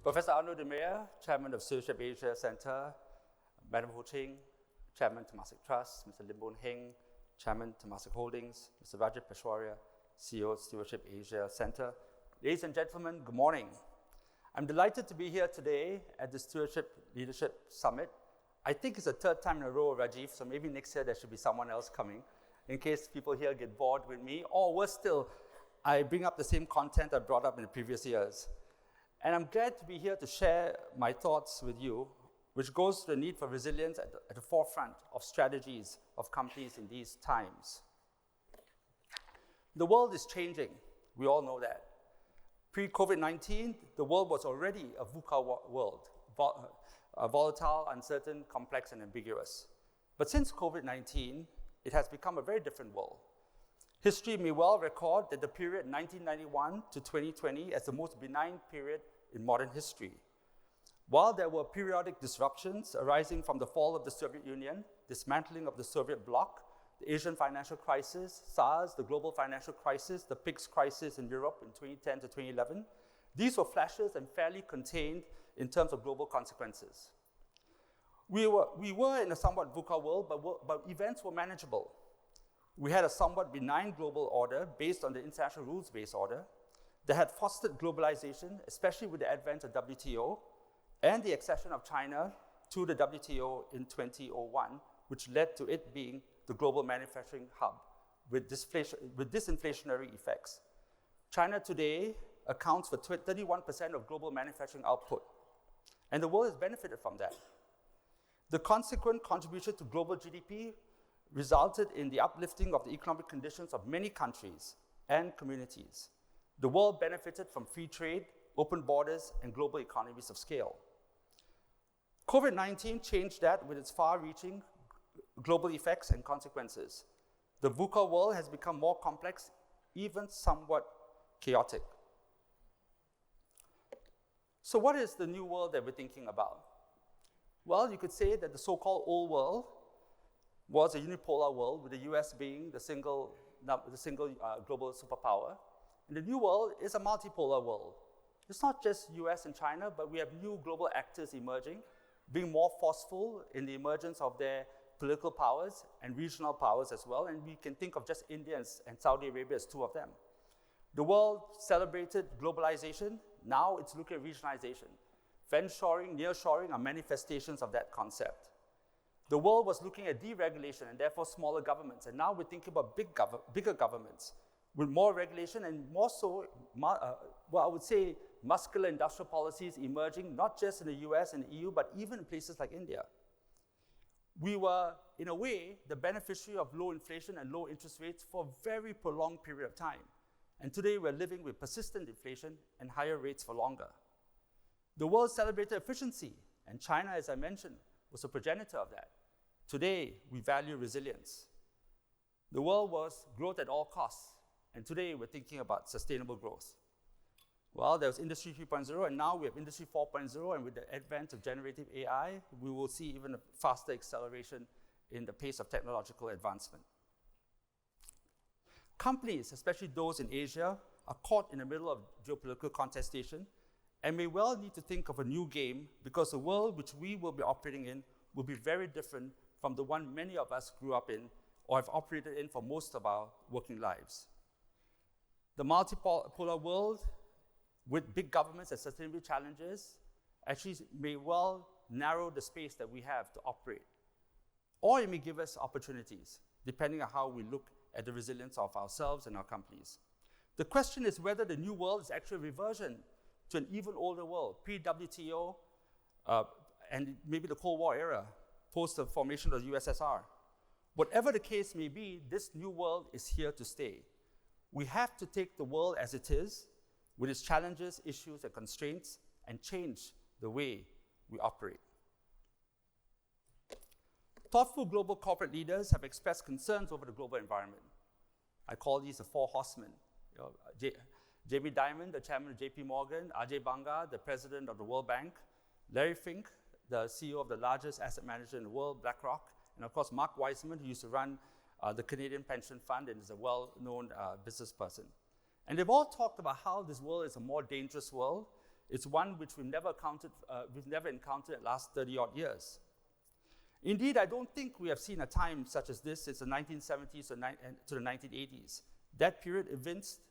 Professor Arnaud de Meyer, Chairman of Stewardship Asia Center, Madam Ho Ching, Chairman, Temasek Trust, Mr. Lim Boon Heng, Chairman, Temasek Holdings, Mr. Rajat Peshwaria, CEO, Stewardship Asia Center. Ladies and gentlemen, good morning. I'm delighted to be here today at the Stewardship Leadership Summit. I think it's the third time in a row, Rajiv, so maybe next year there should be someone else coming in case people here get bored with me, or worse still, I bring up the same content I brought up in the previous years. And I'm glad to be here to share my thoughts with you, which goes to the need for resilience at the forefront of strategies of companies in these times. The world is changing. We all know that. Pre-COVID-19, the world was already a VUCA world, volatile, uncertain, complex, and ambiguous. But since COVID-19, it has become a very different world. History may well record that the period 1991 to 2020 as the most benign period in modern history. While there were periodic disruptions arising from the fall of the Soviet Union, dismantling of the Soviet bloc, the Asian financial crisis, SARS, the global financial crisis, the PIGS crisis in Europe in 2010 to 2011, these were flashes and fairly contained in terms of global consequences. We were in a somewhat VUCA world, but events were manageable. We had a somewhat benign global order based on the international rules-based order that had fostered globalization, especially with the advent of WTO and the accession of China to the WTO in 2001, which led to it being the global manufacturing hub with disinflationary effects. China today accounts for 31% of global manufacturing output, and the world has benefited from that. The consequent contribution to global GDP resulted in the uplifting of the economic conditions of many countries and communities. The world benefited from free trade, open borders, and global economies of scale. COVID-19 changed that with its far-reaching global effects and consequences. The VUCA world has become more complex, even somewhat chaotic. So what is the new world that we're thinking about? Well, you could say that the so-called old world was a unipolar world, with the US being the single global superpower. And the new world is a multipolar world. It's not just US and China, but we have new global actors emerging, being more forceful in the emergence of their political powers and regional powers as well. And we can think of just India and Saudi Arabia as two of them. The world celebrated globalization. Now it's looking at regionalization. Friendshoring, nearshoring are manifestations of that concept. The world was looking at deregulation and therefore smaller governments, and now we're thinking about bigger governments with more regulation and more so, I would say, muscular industrial policies emerging, not just in the US and the EU, but even in places like India. We were, in a way, the beneficiary of low inflation and low interest rates for a very prolonged period of time. And today we're living with persistent inflation and higher rates for longer. The world celebrated efficiency, and China, as I mentioned, was a progenitor of that. Today, we value resilience. The world was growth at all costs, and today we're thinking about sustainable growth. Well, there was Industry 3.0, and now we have Industry 4.0, and with the advent of generative AI, we will see even a faster acceleration in the pace of technological advancement. Companies, especially those in Asia, are caught in the middle of geopolitical contestation and may well need to think of a new game, because the world which we will be operating in will be very different from the one many of us grew up in or have operated in for most of our working lives. The multipolar world with big governments and sustainability challenges actually may well narrow the space that we have to operate. Or it may give us opportunities, depending on how we look at the resilience of ourselves and our companies. The question is whether the new world is actually a reversion to an even older world, pre-WTO, and maybe the Cold War era, post the formation of the USSR. Whatever the case may be, this new world is here to stay. We have to take the world as it is, with its challenges, issues, and constraints, and change the way we operate. Thoughtful global corporate leaders have expressed concerns over the global environment. I call these the four horsemen. Jamie Dimon, the chairman of JP Morgan, Ajay Banga, the president of the World Bank, Larry Fink, the CEO of the largest asset manager in the world, BlackRock, and of course Mark Wiseman, who used to run the Canadian Pension Fund and is a well-known business person. And they've all talked about how this world is a more dangerous world, It's one which we've never encountered in the last 30-odd years. Indeed, I don't think we have seen a time such as this since the 1970s to the 1980s. That period evinced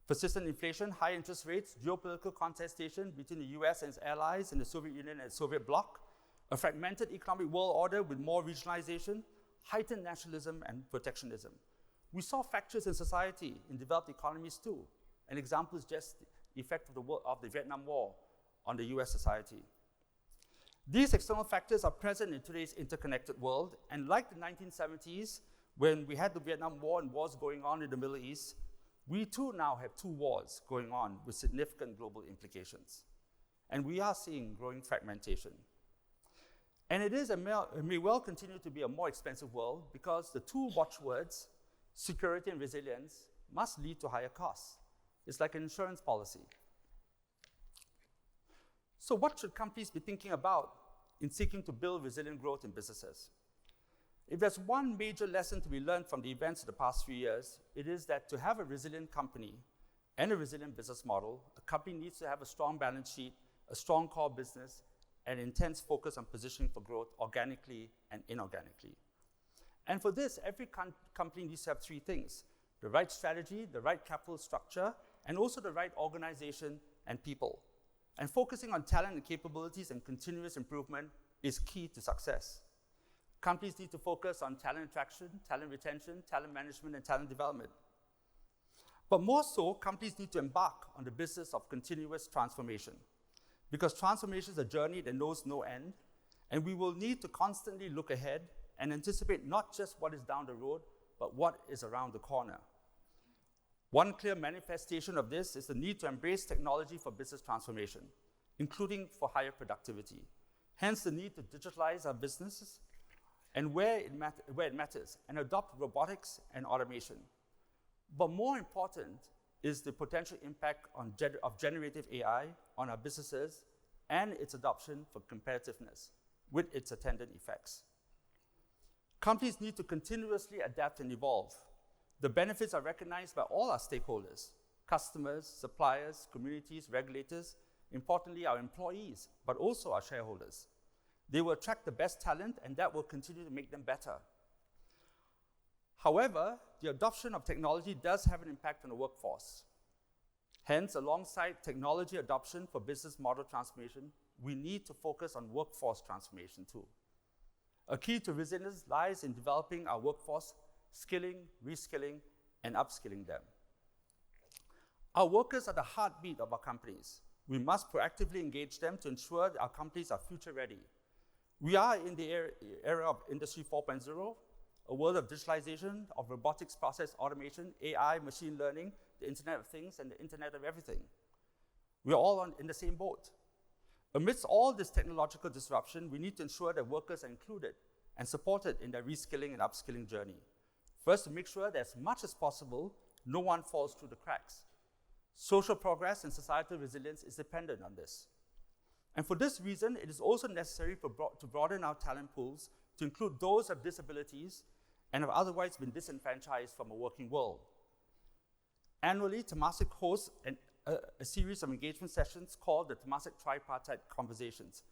persistent inflation, high interest rates, geopolitical contestation between the US and its allies in the Soviet Union and the Soviet bloc, a fragmented economic world order with more regionalization, heightened nationalism and protectionism. We saw fractures in society in developed economies too. An example is just the effect of the Vietnam War on the US society. These external factors are present in today's interconnected world, and like the 1970s, when we had the Vietnam War and wars going on in the Middle East, we too now have two wars going on with significant global implications. And we are seeing growing fragmentation. And it may well continue to be a more expensive world because the two watchwords, security and resilience, must lead to higher costs. It's like an insurance policy. So what should companies be thinking about in seeking to build resilient growth in businesses? If there's one major lesson to be learned from the events of the past few years, it is that to have a resilient company and a resilient business model, a company needs to have a strong balance sheet, a strong core business, and intense focus on positioning for growth organically and inorganically. And for this, every company needs to have three things: the right strategy, the right capital structure, and also the right organization and people. And focusing on talent and capabilities and continuous improvement is key to success. Companies need to focus on talent attraction, talent retention, talent management, and talent development. But more so, companies need to embark on the business of continuous transformation, because transformation is a journey that knows no end, and we will need to constantly look ahead and anticipate not just what is down the road, but what is around the corner. One clear manifestation of this is the need to embrace technology for business transformation, including for higher productivity. Hence, the need to digitalize our businesses and where it matters, and adopt robotics and automation. But more important is the potential impact of generative AI on our businesses and its adoption for competitiveness, with its attendant effects. Companies need to continuously adapt and evolve. The benefits are recognized by all our stakeholders: customers, suppliers, communities, regulators, importantly our employees, but also our shareholders. They will attract the best talent, and that will continue to make them better. However, the adoption of technology does have an impact on the workforce. Hence, alongside technology adoption for business model transformation, we need to focus on workforce transformation too. A key to resilience lies in developing our workforce, skilling, reskilling, and upskilling them. Our workers are the heartbeat of our companies. We must proactively engage them to ensure that our companies are future ready. We are in the era of Industry 4.0, a world of digitalization, of robotics, process automation, AI, machine learning, the Internet of Things, and the Internet of Everything. We are all in the same boat. Amidst all this technological disruption, we need to ensure that workers are included and supported in their reskilling and upskilling journey. First, to make sure that as much as possible, no one falls through the cracks. Social progress and societal resilience is dependent on this. And for this reason, it is also necessary to broaden our talent pools to include those with disabilities and have otherwise been disenfranchised from a working world. Annually, Temasek hosts a series of engagement sessions called the Temasek Tripartite Conversations,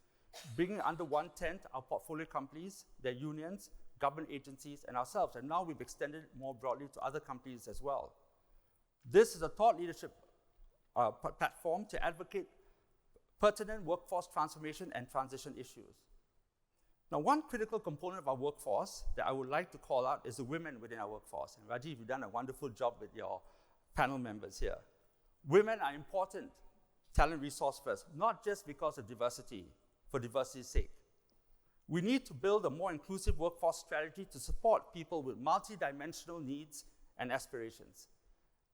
bringing under one tent our portfolio companies, their unions, government agencies, and ourselves. And now we've extended it more broadly to other companies as well. This is a thought leadership platform to advocate pertinent workforce transformation and transition issues. Now, one critical component of our workforce that I would like to call out is the women within our workforce. And Rajiv, you've done a wonderful job with your panel members here. Women are important talent resource first, not just because of diversity, for diversity's sake. We need to build a more inclusive workforce strategy to support people with multidimensional needs and aspirations.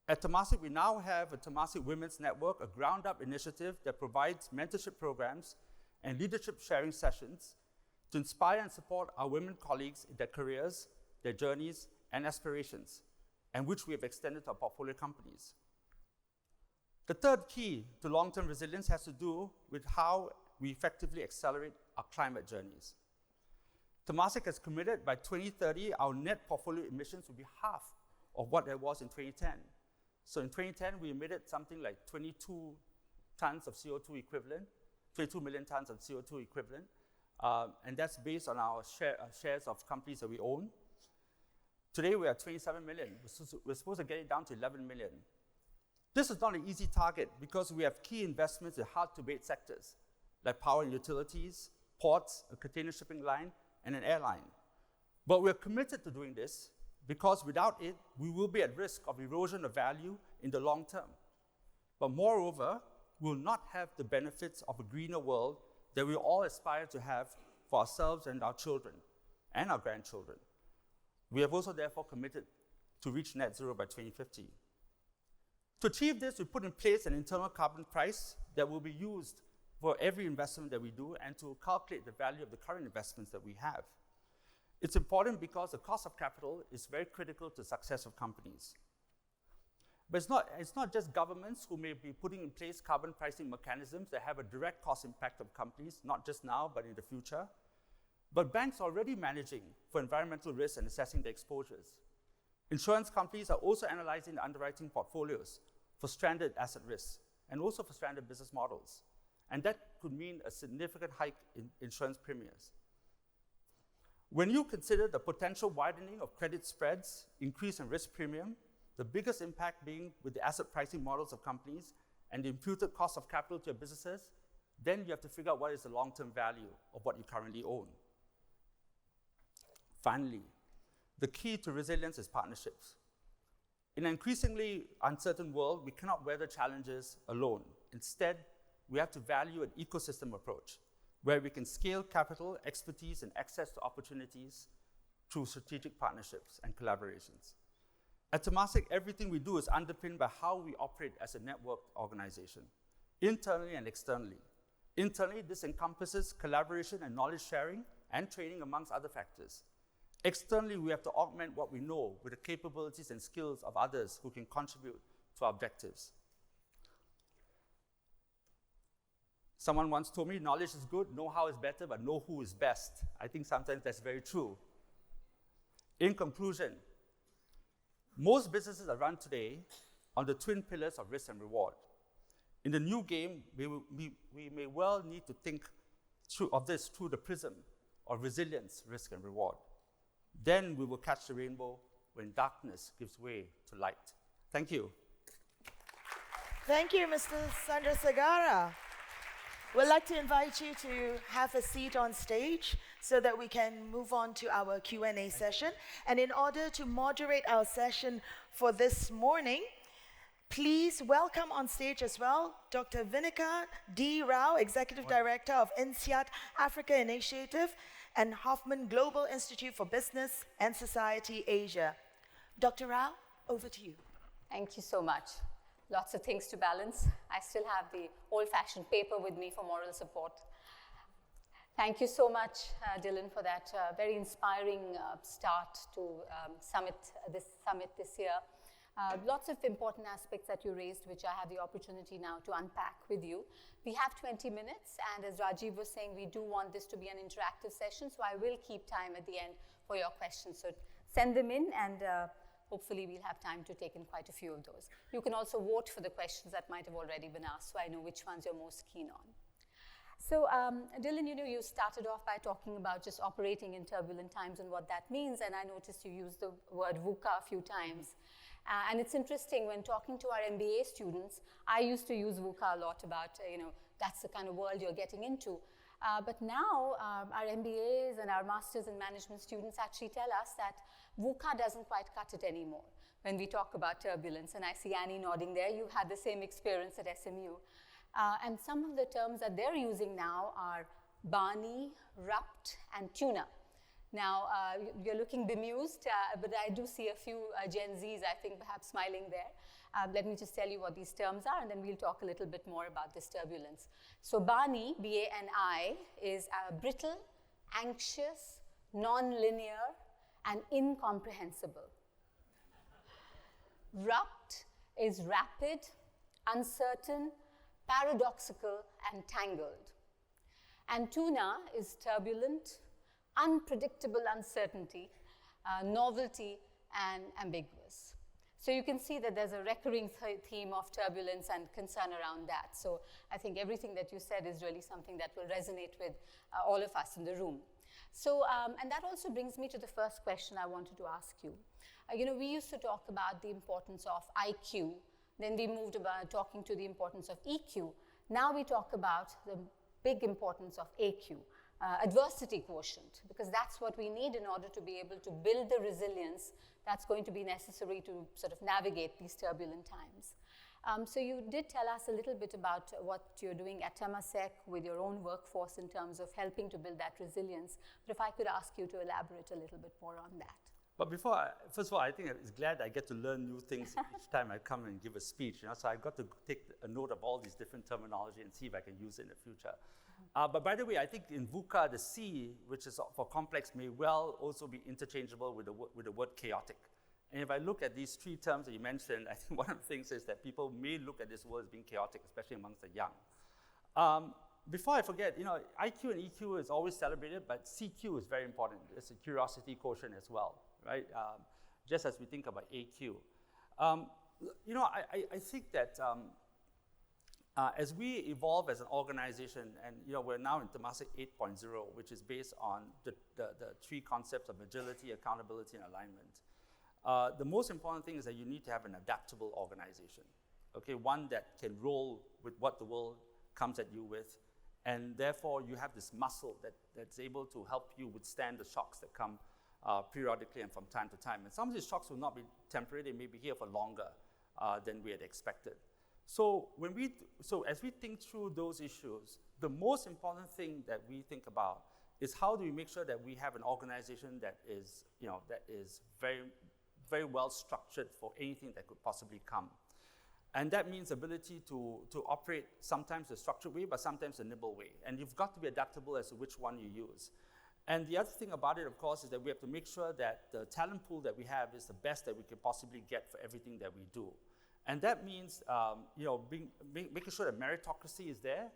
At Temasek, we now have a Temasek Women's Network, a ground-up initiative that provides mentorship programs and leadership sharing sessions to inspire and support our women colleagues in their careers, their journeys, and aspirations, and which we have extended to our portfolio companies. The third key to long-term resilience has to do with how we effectively accelerate our climate journeys. Temasek has committed by 2030, our net portfolio emissions will be half of what there was in 2010. So in 2010, we emitted something like 22 tons of CO2 equivalent, 22 million tons of CO2 equivalent, and that's based on our shares of companies that we own. Today, we are 27 million. We're supposed to get it down to 11 million. This is not an easy target because we have key investments in hard-to-abate sectors, like power and utilities, ports, a container shipping line, and an airline. But we're committed to doing this because without it, we will be at risk of erosion of value in the long term. But moreover, we will not have the benefits of a greener world that we all aspire to have for ourselves and our children and our grandchildren. We have also therefore committed to reach net zero by 2050. To achieve this, we put in place an internal carbon price that will be used for every investment that we do and to calculate the value of the current investments that we have. It's important because the cost of capital is very critical to the success of companies. But it's not just governments who may be putting in place carbon pricing mechanisms that have a direct cost impact on companies, not just now, but in the future. But banks are already managing for environmental risks and assessing their exposures. Insurance companies are also analyzing the underwriting portfolios for stranded asset risks and also for stranded business models. And that could mean a significant hike in insurance premiums. When you consider the potential widening of credit spreads, increase in risk premium, the biggest impact being with the asset pricing models of companies and the imputed cost of capital to your businesses, then you have to figure out what is the long-term value of what you currently own. Finally, the key to resilience is partnerships. In an increasingly uncertain world, we cannot weather challenges alone. Instead, we have to value an ecosystem approach where we can scale capital, expertise, and access to opportunities through strategic partnerships and collaborations. At Temasek, everything we do is underpinned by how we operate as a networked organization, internally and externally. Internally, this encompasses collaboration and knowledge sharing and training, amongst other factors. Externally, we have to augment what we know with the capabilities and skills of others who can contribute to our objectives. Someone once told me, knowledge is good, know-how is better, but know who is best. I think sometimes that's very true. In conclusion, most businesses are run today on the twin pillars of risk and reward. In the new game, we may well need to think of this through the prism of resilience, risk, and reward. Then we will catch the rainbow when darkness gives way to light. Thank you. Thank you, Mr. Sandrasegara. We'd like to invite you to have a seat on stage so that we can move on to our Q&A session. And in order to moderate our session for this morning, please welcome on stage as well Dr. Vinika D. Rao, Executive Director of INSEAD Africa Initiative and Hoffmann Global Institute for Business and Society Asia. Dr. Rao, over to you. Thank you so much. Lots of things to balance. I still have the old-fashioned paper with me for moral support. Thank you so much, Dilhan, for that very inspiring start to this summit this year. Lots of important aspects that you raised, which I have the opportunity now to unpack with you. We have 20 minutes, and as Rajiv was saying, we do want this to be an interactive session, so I will keep time at the end for your questions. So send them in, and hopefully we'll have time to take in quite a few of those. You can also vote for the questions that might have already been asked, so I know which ones you're most keen on. So Dilhan, you started off by talking about just operating in turbulent times and what that means, and I noticed you used the word VUCA a few times. And it's interesting, when talking to our MBA students, I used to use VUCA a lot about, that's the kind of world you're getting into. But now our MBAs and our Masters in Management students actually tell us that VUCA doesn't quite cut it anymore when we talk about turbulence. And I see Annie nodding there. You had the same experience at SMU. And some of the terms that they're using now are Barney, Rupt, and Tuna. Now, you're looking bemused, but I do see a few Gen Zs, I think, perhaps smiling there. Let me just tell you what these terms are, and then we'll talk a little bit more about this turbulence. So Barney, B-A-N-I, is brittle, anxious, non-linear, and incomprehensible. Rupt is rapid, uncertain, paradoxical, and tangled. And Tuna is turbulent, unpredictable uncertainty, novelty, and ambiguous. So you can see that there's a recurring theme of turbulence and concern around that. So I think everything that you said is really something that will resonate with all of us in the room. So, and that also brings me to the first question I wanted to ask you. We used to talk about the importance of IQ, then we moved about talking to the importance of EQ. Now we talk about the big importance of AQ, adversity quotient, because that's what we need in order to be able to build the resilience that's going to be necessary to sort of navigate these turbulent times. So you did tell us a little bit about what you're doing at Temasek with your own workforce in terms of helping to build that resilience. But if I could ask you to elaborate a little bit more on that. But first of all, I think it's glad I get to learn new things each time I come and give a speech. So I got to take a note of all these different terminology and see if I can use it in the future. But by the way, I think in VUCA, the C, which is for complex, may well also be interchangeable with the word chaotic. And if I look at these three terms that you mentioned, I think one of the things is that people may look at this world as being chaotic, especially amongst the young. Before I forget, IQ and EQ is always celebrated, but CQ is very important. It's a curiosity quotient as well, right? Just as we think about AQ. I think that as we evolve as an organization, and we're now in Temasek 8.0, which is based on the three concepts of agility, accountability, and alignment. The most important thing is that you need to have an adaptable organization, okay? One that can roll with what the world comes at you with, and therefore you have this muscle that's able to help you withstand the shocks that come periodically and from time to time. And some of these shocks will not be temporary, they may be here for longer than we had expected. So as we think through those issues, the most important thing that we think about is how do we make sure that we have an organization that is very, very well structured for anything that could possibly come. And that means ability to operate sometimes a structured way, but sometimes a nimble way. And you've got to be adaptable as to which one you use. And the other thing about it, of course, is that we have to make sure that the talent pool that we have is the best that we can possibly get for everything that we do. And that means making sure that meritocracy is there,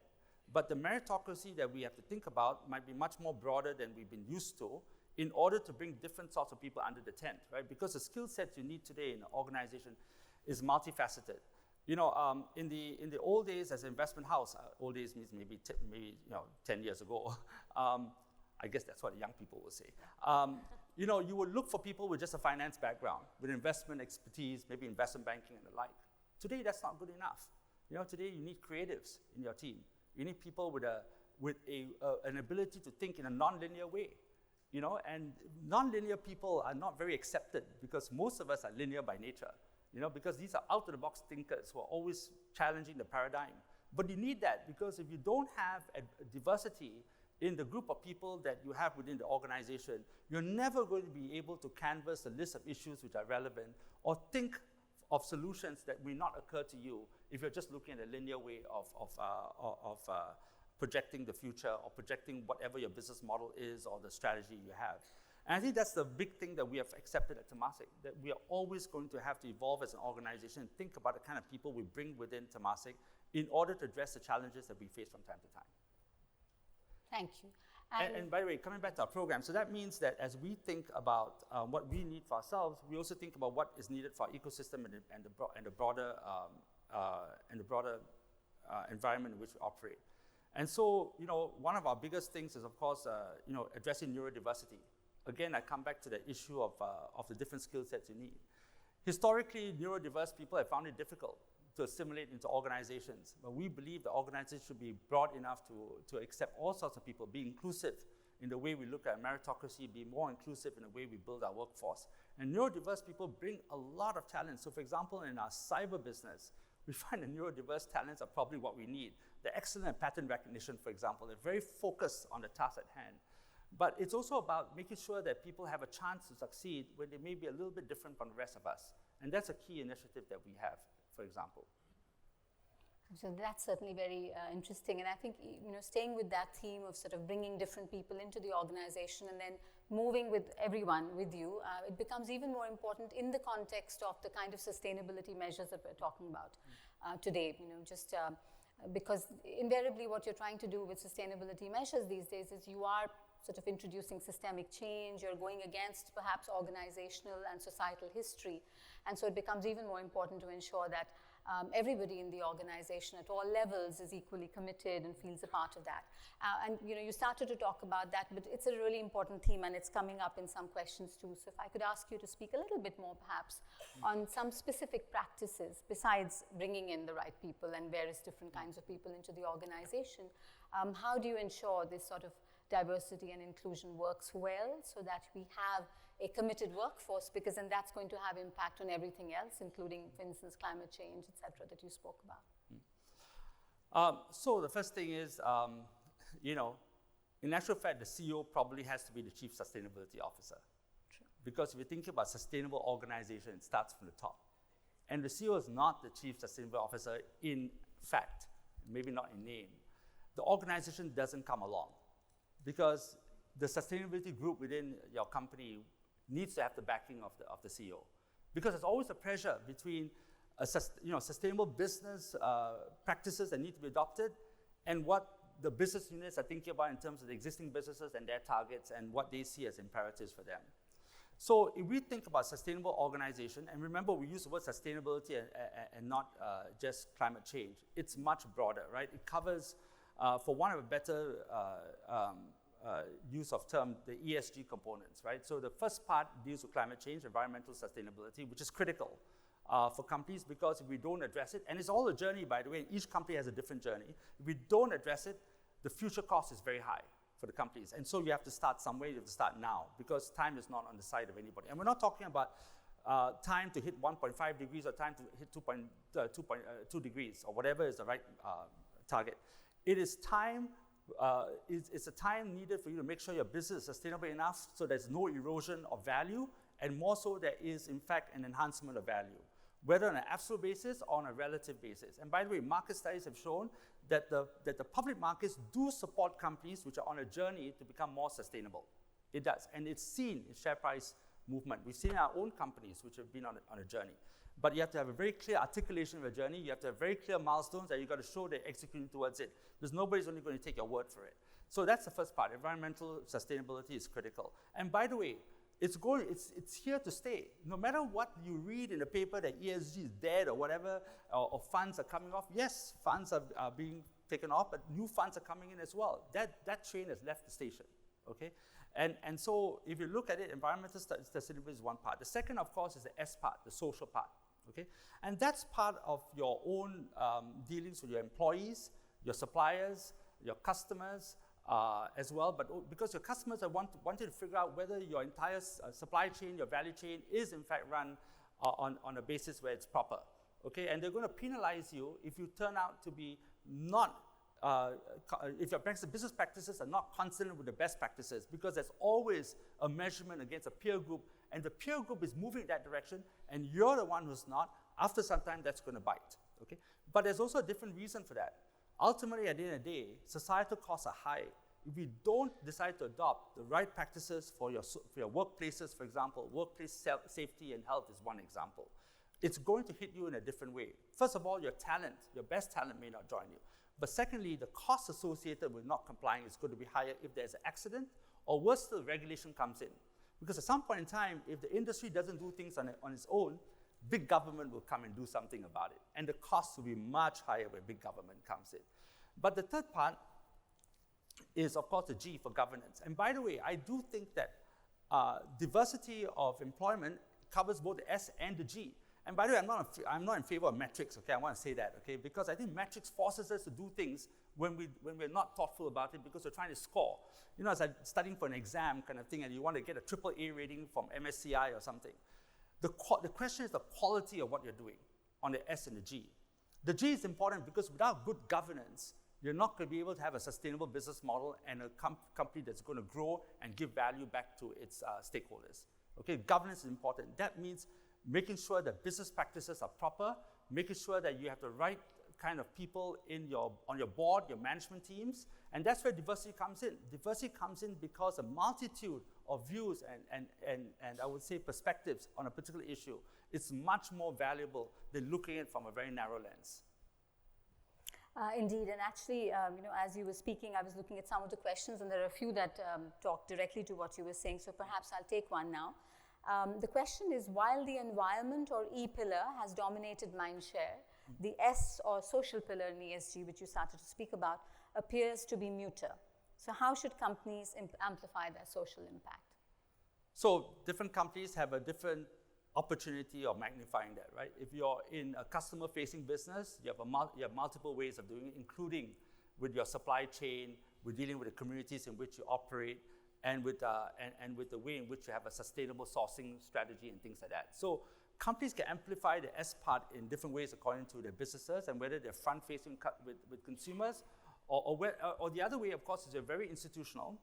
but the meritocracy that we have to think about might be much more broader than we've been used to in order to bring different sorts of people under the tent, right? Because the skill sets you need today in an organization is multifaceted. In the old days as an investment house, old days means maybe 10 years ago, I guess that's what young people will say. You would look for people with just a finance background, with investment expertise, maybe investment banking and the like. Today, that's not good enough. Today you need creatives in your team. You need people with an ability to think in a non-linear way. And non-linear people are not very accepted because most of us are linear by nature. Because these are out-of-the-box thinkers who are always challenging the paradigm. But you need that because if you don't have a diversity in the group of people that you have within the organization, you're never going to be able to canvas a list of issues which are relevant or think of solutions that may not occur to you if you're just looking at a linear way of projecting the future or projecting whatever your business model is or the strategy you have. And I think that's the big thing that we have accepted at Temasek, that we are always going to have to evolve as an organization and think about the kind of people we bring within Temasek in order to address the challenges that we face from time to time. Thank you. And by the way, coming back to our program, so that means that as we think about what we need for ourselves, we also think about what is needed for our ecosystem and the broader environment in which we operate. And so, one of our biggest things is, of course, addressing neurodiversity. Again, I come back to the issue of the different skill sets you need. Historically, neurodiverse people have found it difficult to assimilate into organizations, but we believe the organization should be broad enough to accept all sorts of people, be inclusive in the way we look at meritocracy, be more inclusive in the way we build our workforce. And neurodiverse people bring a lot of talent. So for example, in our cyber business, we find that neurodiverse talents are probably what we need. They're excellent at pattern recognition, for example. They're very focused on the task at hand. But it's also about making sure that people have a chance to succeed when they may be a little bit different from the rest of us. And that's a key initiative that we have, for example. So that's certainly very interesting. And I think, staying with that theme of sort of bringing different people into the organization and then moving with everyone with you, it becomes even more important in the context of the kind of sustainability measures that we're talking about today. Because invariably what you're trying to do with sustainability measures these days is you are sort of introducing systemic change, you're going against perhaps organizational and societal history. And so it becomes even more important to ensure that everybody in the organization at all levels is equally committed and feels a part of that. And you started to talk about that, but it's a really important theme and it's coming up in some questions too. So if I could ask you to speak a little bit more perhaps on some specific practices besides bringing in the right people and various different kinds of people into the organization, how do you ensure this sort of diversity and inclusion works well so that we have a committed workforce, because then that's going to have impact on everything else, including, for instance, climate change, et cetera, that you spoke about? So the first thing is, in actual fact, the CEO probably has to be the Chief Sustainability Officer. True. Because if you think about sustainable organization, it starts from the top. And the CEO is not the Chief Sustainability Officer in fact, maybe not in name. The organization doesn't come along because the sustainability group within your company needs to have the backing of the CEO. Because there's always a pressure between sustainable business practices that need to be adopted and what the business units are thinking about in terms of the existing businesses and their targets and what they see as imperatives for them. So if we think about sustainable organization, and remember we use the word sustainability and not just climate change, it's much broader, right? It covers, for one of a better use of term, the ESG components, right? So the first part deals with climate change, environmental sustainability, which is critical for companies because if we don't address it, and it's all a journey, by the way, each company has a different journey. If we don't address it, the future cost is very high for the companies. And so you have to start somewhere, you have to start now because time is not on the side of anybody. And we're not talking about time to hit 1.5 degrees or time to hit 2 degrees or whatever is the right target. It is time. It's a time needed for you to make sure your business is sustainable enough so there's no erosion of value, and more so there is, in fact, an enhancement of value, whether on an absolute basis or on a relative basis. And by the way, market studies have shown that the public markets do support companies which are on a journey to become more sustainable. It does, and it's seen in share price movement. We've seen our own companies which have been on a journey. But you have to have a very clear articulation of your journey. You have to have very clear milestones that you've got to show they're executing towards it. Because nobody's only going to take your word for it. So that's the first part. Environmental sustainability is critical. And by the way, it's here to stay. No matter what you read in the paper that ESG is dead or whatever, or funds are coming off, yes, funds are being taken off, but new funds are coming in as well. That train has left the station, okay? And so if you look at it, environmental sustainability is one part. The second, of course, is the S part, the social part. Okay? And that's part of your own dealings with your employees, your suppliers, your customers as well. But because your customers are wanting to figure out whether your entire supply chain, your value chain is in fact run on a basis where it's proper. Okay? And they're going to penalize you if you turn out to be not, if your business practices are not consonant with the best practices, because there's always a measurement against a peer group, and the peer group is moving in that direction, and you're the one who's not. After some time, that's going to bite. Okay? But there's also a different reason for that. Ultimately, at the end of the day, societal costs are high. If we don't decide to adopt the right practices for your workplaces, for example, workplace safety and health is one example, it's going to hit you in a different way. First of all, your best talent may not join you. But secondly, the cost associated with not complying is going to be higher if there's an accident, or worse still, regulation comes in. Because at some point in time, if the industry doesn't do things on its own, big government will come and do something about it. And the cost will be much higher when big government comes in. But the third part is, of course, the G for governance. And by the way, I do think that diversity of employment covers both the S and the G. And by the way, I'm not in favor of metrics, okay? I want to say that, okay? Because I think metrics forces us to do things when we're not thoughtful about it because we're trying to score. You know, as I'm studying for an exam kind of thing and you want to get a AAA rating from MSCI or something. The question is the quality of what you're doing on the S and the G. The G is important because without good governance, you're not going to be able to have a sustainable business model and a company that's going to grow and give value back to its stakeholders. Okay, governance is important. That means making sure that business practices are proper, making sure that you have the right kind of people on your board, your management teams, and that's where diversity comes in. Diversity comes in because a multitude of views and I would say perspectives on a particular issue is much more valuable than looking at it from a very narrow lens. Indeed, and actually, as you were speaking, I was looking at some of the questions, and there are a few that talk directly to what you were saying, so perhaps I'll take one now. The question is, while the environment or E pillar has dominated mindshare, the S or social pillar in ESG, which you started to speak about, appears to be muter. So how should companies amplify their social impact? So different companies have a different opportunity of magnifying that, right? If you're in a customer-facing business, you have multiple ways of doing it, including with your supply chain, with dealing with the communities in which you operate, and with the way in which you have a sustainable sourcing strategy and things like that. So companies can amplify the S part in different ways according to their businesses, and whether they're front-facing with consumers, or the other way, of course, is they're very institutional.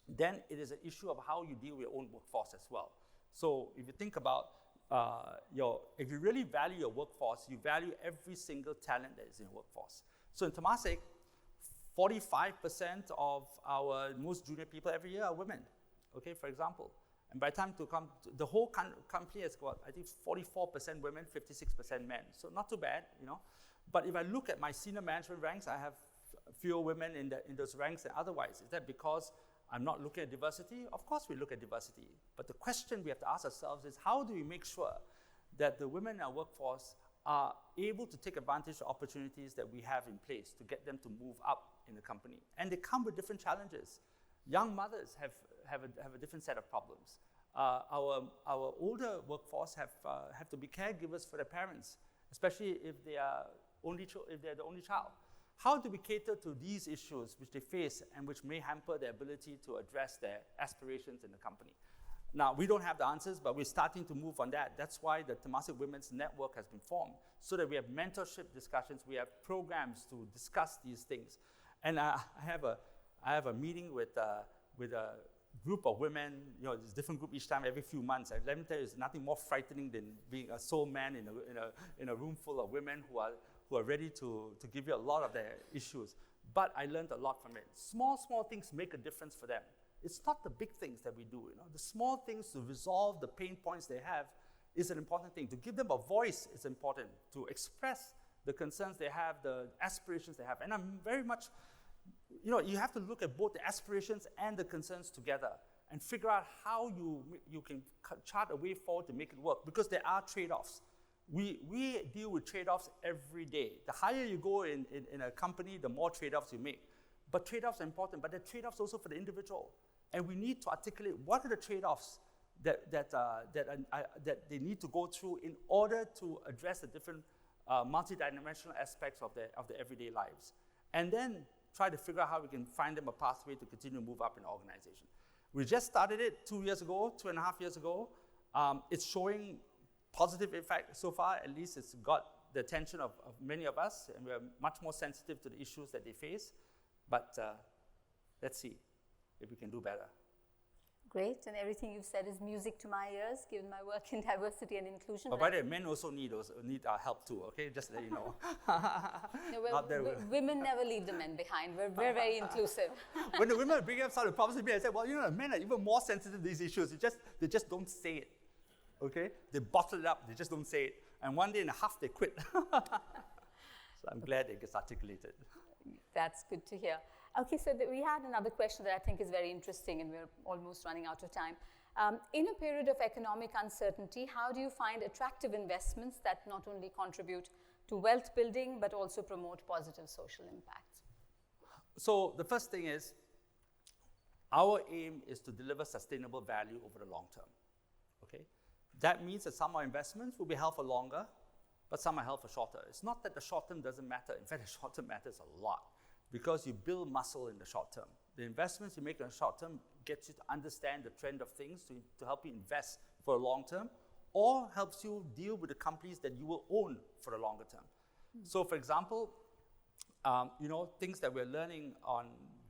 Then it is an issue of how you deal with your own workforce as well. So if you think about if you really value your workforce, you value every single talent that is in your workforce. So in Temasek, 45% of our most junior people every year are women, okay, for example. And by the time the whole company has got, I think, 44% women, 56% men. So not too bad, But if I look at my senior management ranks, I have fewer women in those ranks than otherwise. Is that because I'm not looking at diversity? Of course we look at diversity. But the question we have to ask ourselves is, how do we make sure that the women in our workforce are able to take advantage of opportunities that we have in place to get them to move up in the company? And they come with different challenges. Young mothers have a different set of problems. Our older workforce have to be caregivers for their parents, especially if they're the only child. How do we cater to these issues which they face and which may hamper their ability to address their aspirations in the company? Now, we don't have the answers, but we're starting to move on that. That's why the Temasek Women's Network has been formed, so that we have mentorship discussions, we have programs to discuss these things. And I have a meeting with a group of women, there's a different group each time, every few months. And let me tell you, there's nothing more frightening than being a sole man in a room full of women who are ready to give you a lot of their issues. But I learned a lot from it. Small things make a difference for them. It's not the big things that we do, The small things to resolve the pain points they have is an important thing. To give them a voice is important. To express the concerns they have, the aspirations they have. And I'm very much, you have to look at both the aspirations and the concerns together and figure out how you can chart a way forward to make it work, because there are trade-offs. We deal with trade-offs every day. The higher you go in a company, the more trade-offs you make. But trade-offs are important, but there are trade-offs also for the individual. And we need to articulate what are the trade-offs that they need to go through in order to address the different multidimensional aspects of their everyday lives. And then try to figure out how we can find them a pathway to continue to move up in the organization. We just started it 2.5 years ago. It's showing positive effect so far. At least it's got the attention of many of us, and we're much more sensitive to the issues that they face. But let's see if we can do better. Great, and everything you've said is music to my ears, given my work in diversity and inclusion. But by the way, men also need our help too, okay? Just let you know. Women never leave the men behind. We're very inclusive. When the women bring up some of the problems with me, I say, men are even more sensitive to these issues. They just don't say it, okay? They bottle it up, they just don't say it. And one day and a half, they quit. So I'm glad it gets articulated. That's good to hear. Okay, so we had another question that I think is very interesting, and we're almost running out of time. In a period of economic uncertainty, how do you find attractive investments that not only contribute to wealth building, but also promote positive social impacts? So the first thing is, our aim is to deliver sustainable value over the long term, okay? That means that some of our investments will be held for longer, but some are held for shorter. It's not that the short term doesn't matter. In fact, the short term matters a lot, because you build muscle in the short term. The investments you make in the short term gets you to understand the trend of things to help you invest for the long term, or helps you deal with the companies that you will own for the longer term. So for example, things that we're learning on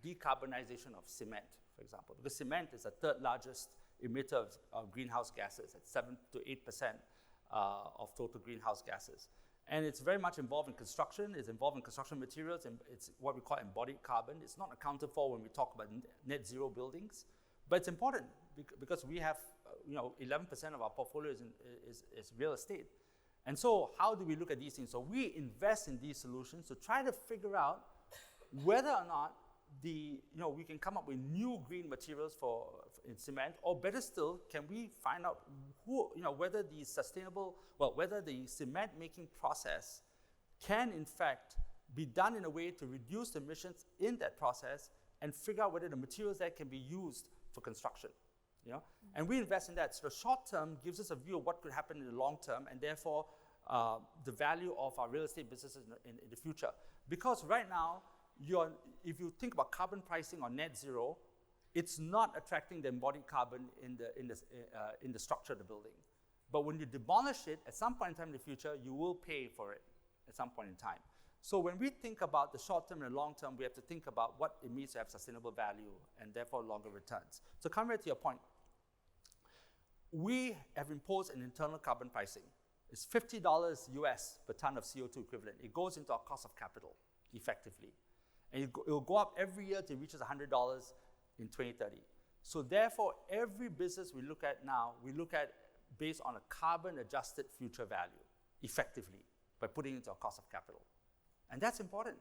decarbonization of cement, for example, because cement is the third largest emitter of greenhouse gases at 7 to 8% of total greenhouse gases. And it's very much involved in construction. It's involved in construction materials, and it's what we call embodied carbon. It's not accounted for when we talk about net zero buildings, but it's important because we have, 11% of our portfolio is real estate, And so how do we look at these things? So we invest in these solutions to try to figure out whether or not we can come up with new green materials in cement, or better still, can we find out whether whether the cement making process can in fact be done in a way to reduce emissions in that process, and figure out whether the materials that can be used for construction. And we invest in that. So the short term gives us a view of what could happen in the long term, and therefore the value of our real estate businesses in the future. Because right now, if you think about carbon pricing on net zero, it's not attracting the embodied carbon in the structure of the building. But when you demolish it, at some point in time in the future, you will pay for it at some point in time. So when we think about the short term and the long term, we have to think about what it means to have sustainable value and therefore longer returns. So coming back to your point, we have imposed an internal carbon pricing. It's $50 US per ton of CO2 equivalent. It goes into our cost of capital, effectively. And it will go up every year till it reaches $100 in 2030. So therefore, every business we look at now, we look at based on a carbon-adjusted future value, effectively, by putting it into our cost of capital. And that's important,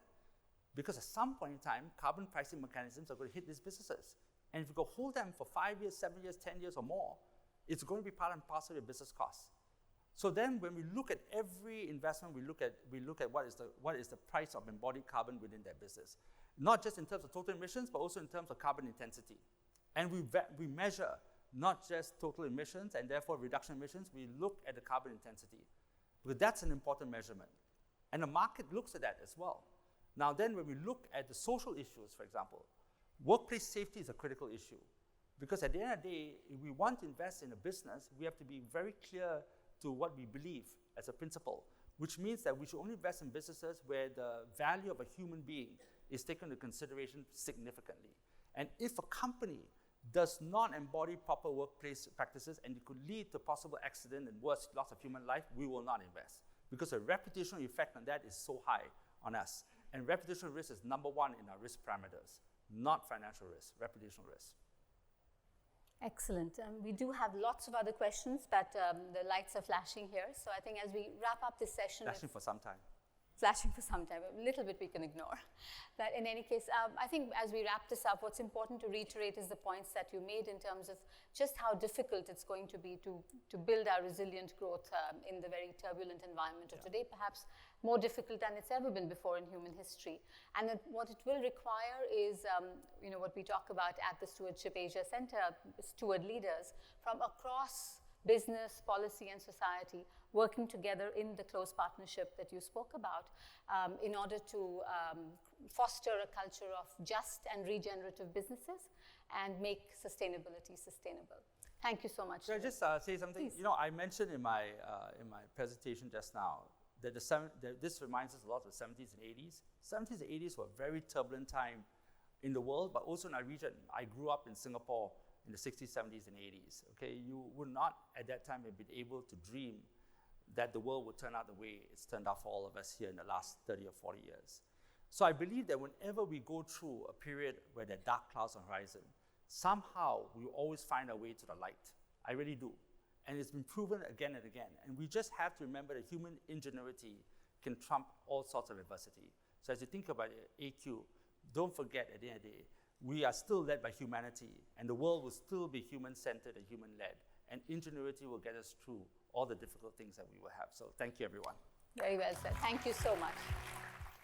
because at some point in time, carbon pricing mechanisms are going to hit these businesses. And if you go hold them for 5 years, 7 years, 10 years or more, it's going to be part and parcel of your business costs. So then when we look at every investment, we look at what is the price of embodied carbon within that business. Not just in terms of total emissions, but also in terms of carbon intensity. And we measure not just total emissions and therefore reduction emissions, we look at the carbon intensity, because that's an important measurement. And the market looks at that as well. Now then, when we look at the social issues, for example, workplace safety is a critical issue. Because at the end of the day, if we want to invest in a business, we have to be very clear to what we believe as a principle, which means that we should only invest in businesses where the value of a human being is taken into consideration significantly. And if a company does not embody proper workplace practices and it could lead to possible accident and worse, loss of human life, we will not invest. Because the reputational effect on that is so high on us. And reputational risk is number one in our risk parameters, not financial risk, reputational risk. Excellent. We do have lots of other questions, but the lights are flashing here. So I think as we wrap up this session... Flashing for some time. Flashing for some time, a little bit we can ignore. But in any case, I think as we wrap this up, what's important to reiterate is the points that you made in terms of just how difficult it's going to be to build our resilient growth in the very turbulent environment of today, perhaps more difficult than it's ever been before in human history. And what it will require is, what we talk about at the Stewardship Asia Center, steward leaders from across business, policy, and society working together in the close partnership that you spoke about in order to foster a culture of just and regenerative businesses and make sustainability sustainable. Thank you so much. Can I just say something? Please. I mentioned in my presentation just now that this reminds us a lot of the 70s and 80s. 70s and 80s were a very turbulent time in the world, but also in our region. I grew up in Singapore in the 60s, 70s, and 80s. Okay, you would not at that time have been able to dream that the world would turn out the way it's turned out for all of us here in the last 30 or 40 years. So I believe that whenever we go through a period where there are dark clouds on the horizon, somehow we will always find our way to the light. I really do. And it's been proven again and again. And we just have to remember that human ingenuity can trump all sorts of adversity. So as you think about AQ, don't forget at the end of the day, we are still led by humanity, and the world will still be human-centered and human-led, and ingenuity will get us through all the difficult things that we will have. So thank you, everyone. Very well said. Thank you so much.